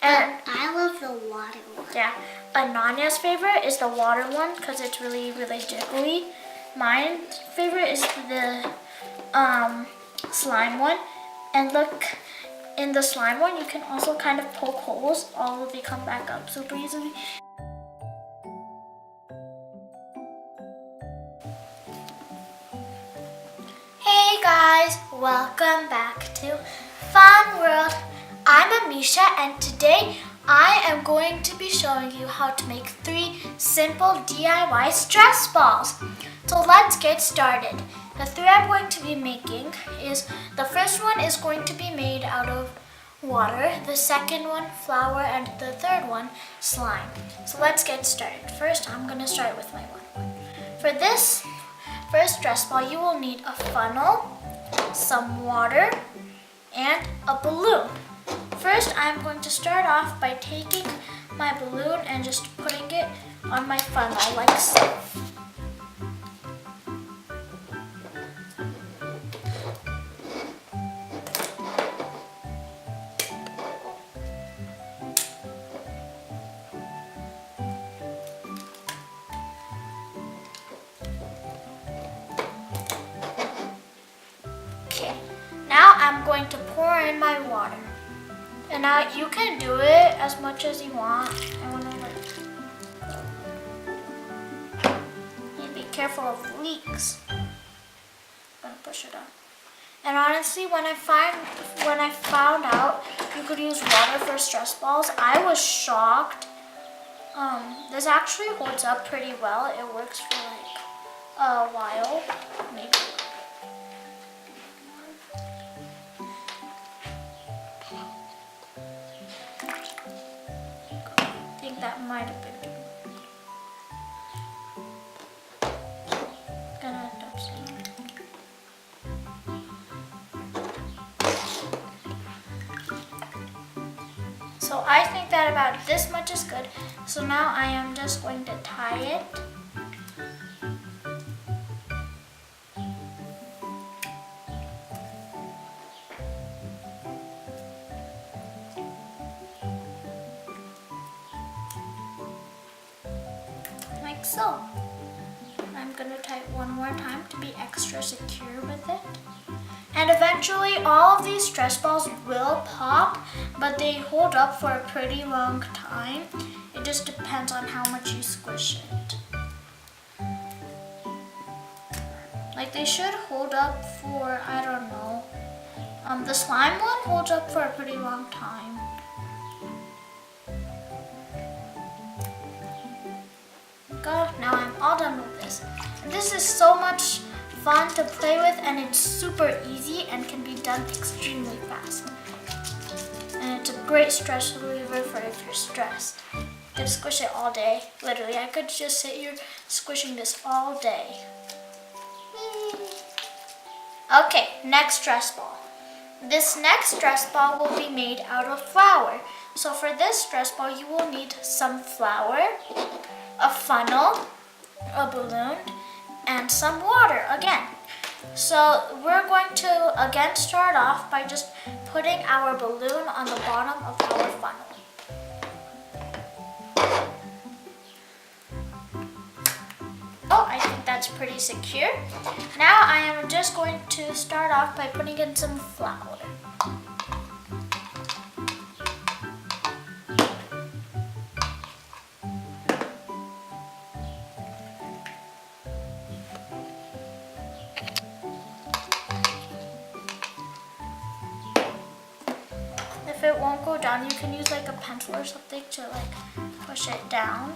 And I love the water one. Yeah. Ananya's favorite is the water one because it's really, really jiggly. My favorite is the slime one. And look, in the slime one, you can also kind of poke holes. All they come back up super easily. Hey guys, welcome back to Funworld. I'm Amisha and today I am going to be showing you how to make 3 simple DIY stress balls. So let's get started. The 3 I'm going to be making is, the first one is going to be made out of water, the second one flour, and the third one slime. So let's get started. First I'm going to start with my one. For this first stress ball you will need a funnel, some water, and a balloon. First, I'm going to start off by taking my balloon and just putting it on my funnel like so. Okay, now I'm going to pour in my water. And now you can do it as much as you want. I want to be careful of leaks. I'm gonna push it up. And honestly, when I found out you could use water for stress balls, I was shocked. This actually holds up pretty well. It works for like a while, maybe. That might have been too much. Gonna touch it. So I think that about this much is good. So now I am just going to tie it. So, I'm going to tie it one more time to be extra secure with it. And eventually all of these stress balls will pop, but they hold up for a pretty long time. It just depends on how much you squish it. Like they should hold up for, I don't know. The slime one holds up for a pretty long time. Now I'm all done with this. And this is so much fun to play with and it's super easy and can be done extremely fast. And it's a great stress reliever for if you're stressed. You can squish it all day. Literally, I could just sit here squishing this all day. Okay, next stress ball. This next stress ball will be made out of flour. So for this stress ball, you will need some flour, a funnel, a balloon, and some water again. So we're going to again start off by just putting our balloon on the bottom of our funnel. Oh, I think that's pretty secure. Now I am just going to start off by putting in some flour. If it won't go down, you can use like a pencil or something to like push it down.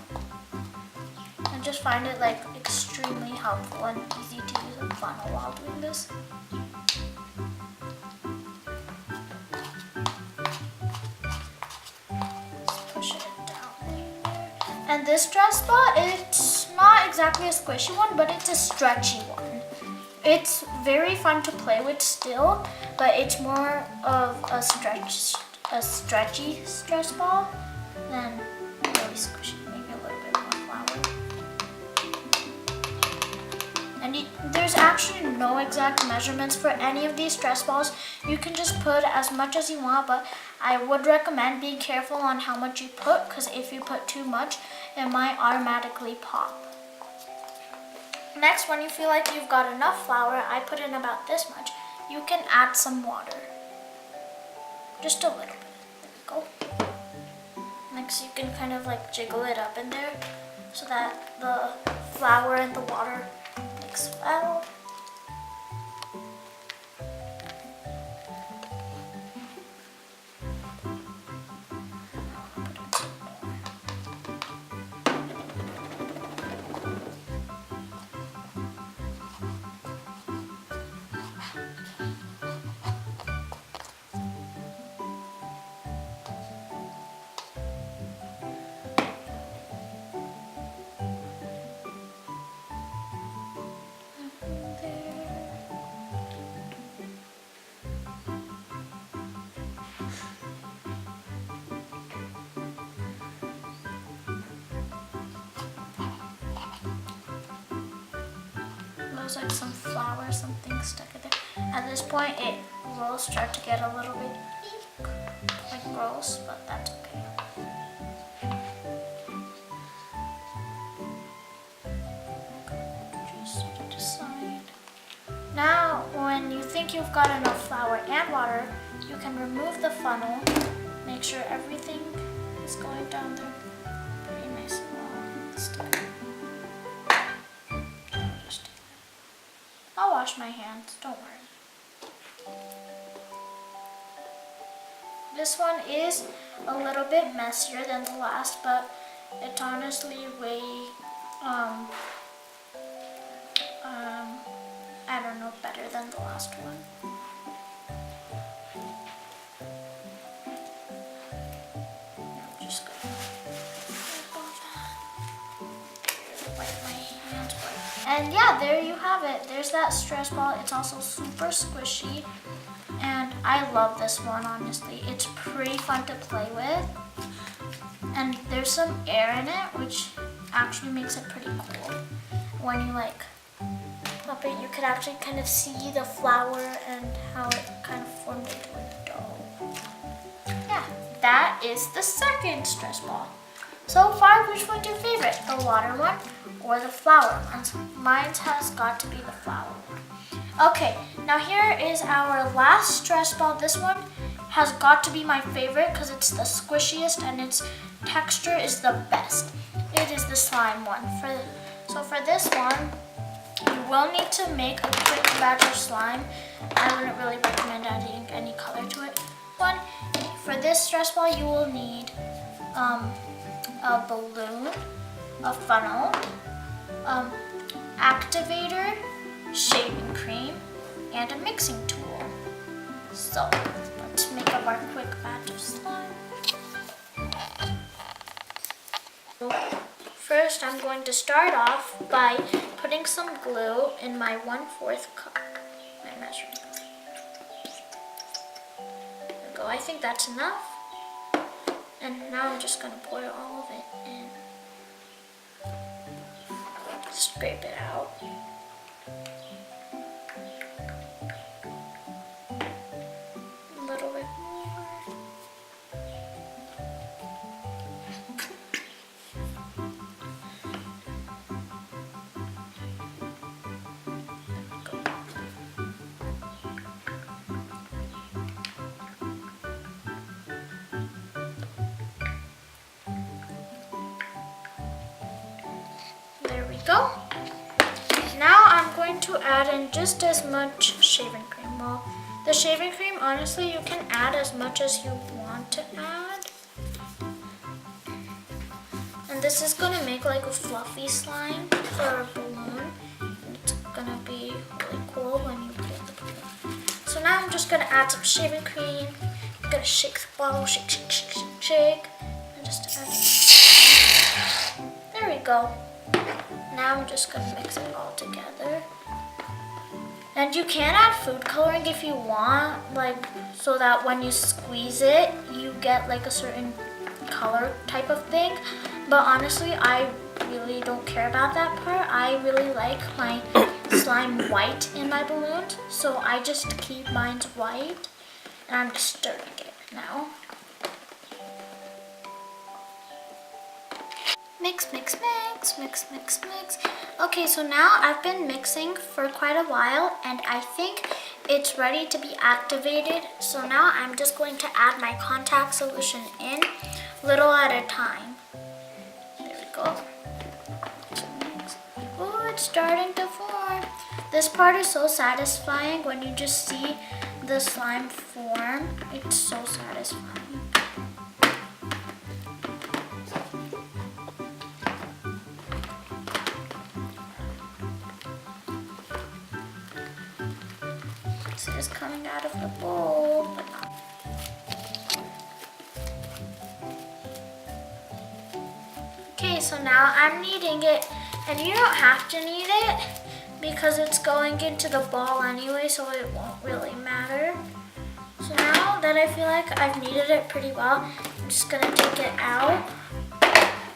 I just find it like extremely helpful and easy to use a funnel while doing this. Just push it down. And this stress ball, it's not exactly a squishy one, but it's a stretchy one. It's very fun to play with still, but it's more of a stretchy stress ball than really squishy. Maybe a little bit more flour. And there's actually no exact measurements for any of these stress balls. You can just put as much as you want, but I would recommend being careful on how much you put, because if you put too much, it might automatically pop. Next, when you feel like you've got enough flour, I put in about this much, you can add some water. Just a little bit. There we go. Next, you can kind of like jiggle it up in there so that the flour and the water mix well. Like some flour, something stuck in there. At this point, it will start to get a little bit like gross, but that's okay. Just set it aside. Now, when you think you've got enough flour and water, you can remove the funnel. Make sure everything is going down there pretty nice and well. I'll wash my hands, don't worry. This one is a little bit messier than the last, but it's honestly way, I don't know, better than the last one. I'm just gonna wipe my hands. And yeah, there you have it. There's that stress ball. It's also super squishy. And I love this one, honestly. It's pretty fun to play with. And there's some air in it, which actually makes it pretty cool. When you like pop it, you could actually kind of see the flour and how it kind of formed into a dough. Yeah, that is the second stress ball. So far, which one's your favorite? The water one or the flour one? Mine has got to be the flour one. Okay, now here is our last stress ball. This one has got to be my favorite because it's the squishiest and its texture is the best. It is the slime one. So for this one, you will need to make a quick batch of slime. I wouldn't really recommend adding any color to it. For this stress ball, you will need a balloon, a funnel, activator, shaving cream, and a mixing tool. So let's make up our quick batch of slime. First, I'm going to start off by putting some glue in my 1/4 cup, my measuring cup. There we go. I think that's enough. And now I'm just going to pour all of it in. Scrape it out. A little bit more. There we go. Now I'm going to add in just as much shaving cream. Well, the shaving cream, honestly, you can add as much as you want to add. And this is going to make like a fluffy slime for a balloon. It's going to be really cool when you put the balloon. So now I'm just going to add some shaving cream. I'm going to shake the bottle, shake, shake, shake, shake, shake. And just add it. There we go. Now I'm just going to mix it all together. And you can add food coloring if you want, like so that when you squeeze it, you get like a certain color type of thing. But honestly, I really don't care about that part. I really like my slime white in my balloons, so I just keep mine white. And I'm just stirring it now. mix, mix, mix, mix, mix, mix. Okay, so now I've been mixing for quite a while and I think it's ready to be activated. So now I'm just going to add my contact solution in little at a time. There we go. Oh, it's starting to form. This part is so satisfying when you just see the slime form. It's so satisfying. It is coming out of the bowl, but not. Okay, so now I'm kneading it, and you don't have to knead it because it's going into the ball anyway, so it won't really matter. So now that I feel like I've kneaded it pretty well, I'm just gonna take it out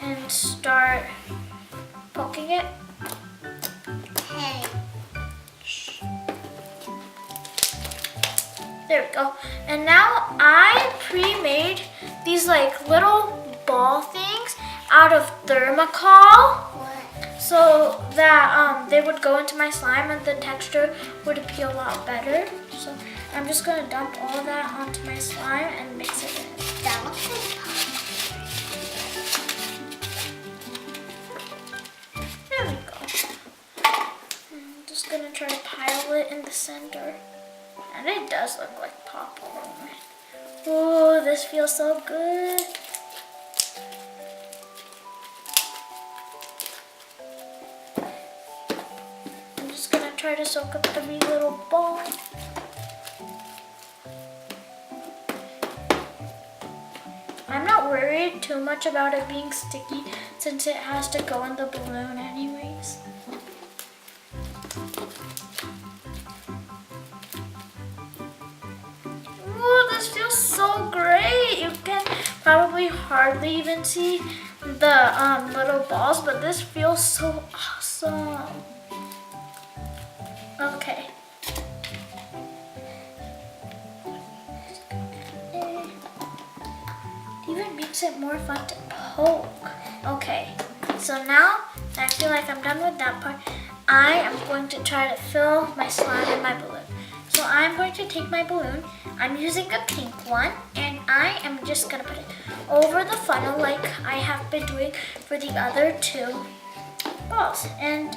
and start poking it. Hey. There we go. And now I pre-made these like little ball things out of thermocol What? so that they would go into my slime and the texture would be a lot better. So I'm just gonna dump all of that onto my slime and mix it in. That looks like pop. There we go. I'm just gonna try to pile it in the center. And it does look like popcorn. Oh, this feels so good. I'm just gonna try to soak up every little ball. I'm not worried too much about it being sticky since it has to go in the balloon anyways. This feels so great. You can probably hardly even see the little balls, but this feels so awesome. Okay. It even makes it more fun to poke. Okay, so now that I feel like I'm done with that part, I am going to try to fill my slime in my balloon. So I'm going to take my balloon, I'm using a pink one, and I am just gonna put it over the funnel like I have been doing for the other two balls. And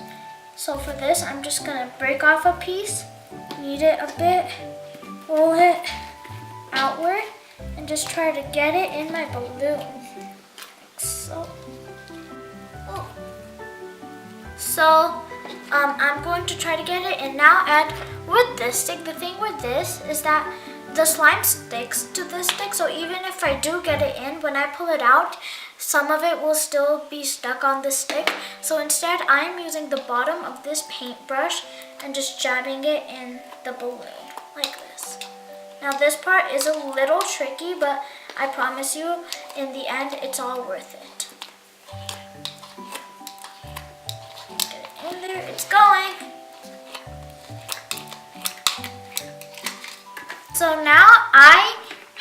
so for this, I'm just gonna break off a piece, knead it a bit, roll it outward, and just try to get it in my balloon, like so. So I'm going to try to get it in now, and with this stick, the thing with this is that the slime sticks to this stick, so even if I do get it in, when I pull it out, some of it will still be stuck on the stick. So instead, I'm using the bottom of this paintbrush and just jabbing it in the balloon, like this. Now this part is a little tricky, but I promise you, in the end, it's all worth it. In there, it's going. So now I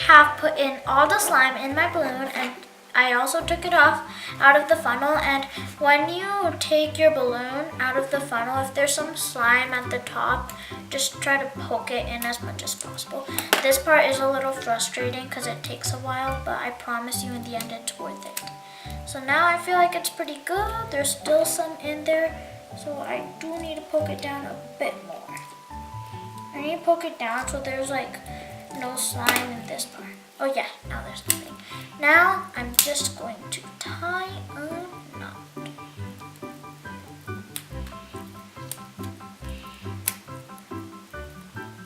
have put in all the slime in my balloon, and I also took it off out of the funnel. And when you take your balloon out of the funnel, if there's some slime at the top, just try to poke it in as much as possible. This part is a little frustrating because it takes a while, but I promise you in the end it's worth it. So now I feel like it's pretty good. There's still some in there, so I do need to poke it down a bit more. I need to poke it down so there's like no slime in this part. Oh yeah, now there's nothing. Now I'm just going to tie a knot.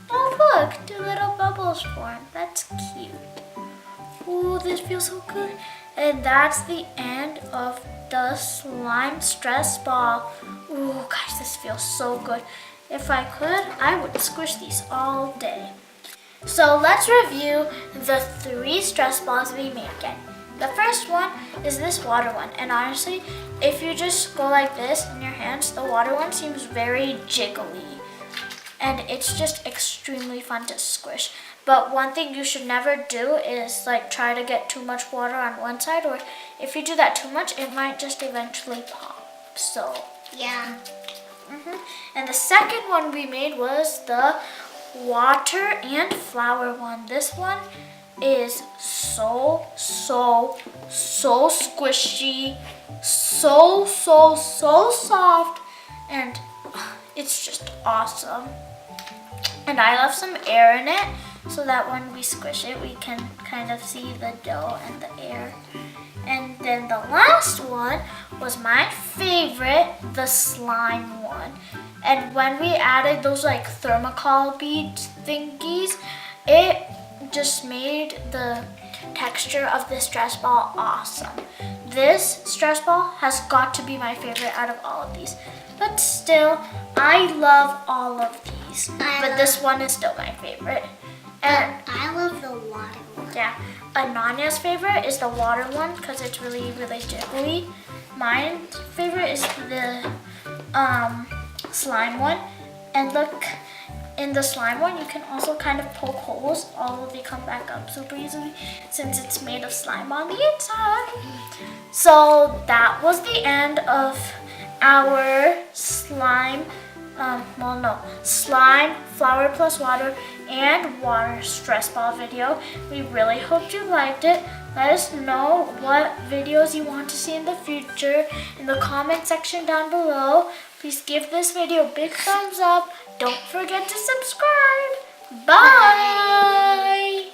Oh look, 2 little bubbles formed. That's cute. Ooh, this feels so good. And that's the end of the slime stress ball. Ooh, guys, this feels so good. If I could, I would squish these all day. So let's review the 3 stress balls we made again. The first one is this water one, and honestly, if you just go like this in your hands, the water one seems very jiggly, and it's just extremely fun to squish. But one thing you should never do is like try to get too much water on one side, or if you do that too much, it might just eventually pop. So Yeah. and the second one we made was the water and flour one. This one is so squishy, so soft, and it's just awesome. And I left some air in it so that when we squish it, we can kind of see the dough and the air. And then the last one was my favorite, the slime one. And when we added those like thermocol bead thingies, it just made the texture of this stress ball awesome. This stress ball has got to be my favorite out of all of these. But still, I love all of these. But this one is still my favorite. And I love the water one. yeah, Ananya's favorite is the water one because it's really jiggly. My favorite is the slime one. And look, in the slime one, you can also kind of poke holes, although they come back up super easily since it's made of slime on the inside. So that was the end of our slime, slime, flour plus water, and water stress ball video. We really hope you liked it. Let us know what videos you want to see in the future in the comment section down below. Please give this video a big thumbs up. Don't forget to subscribe. Bye.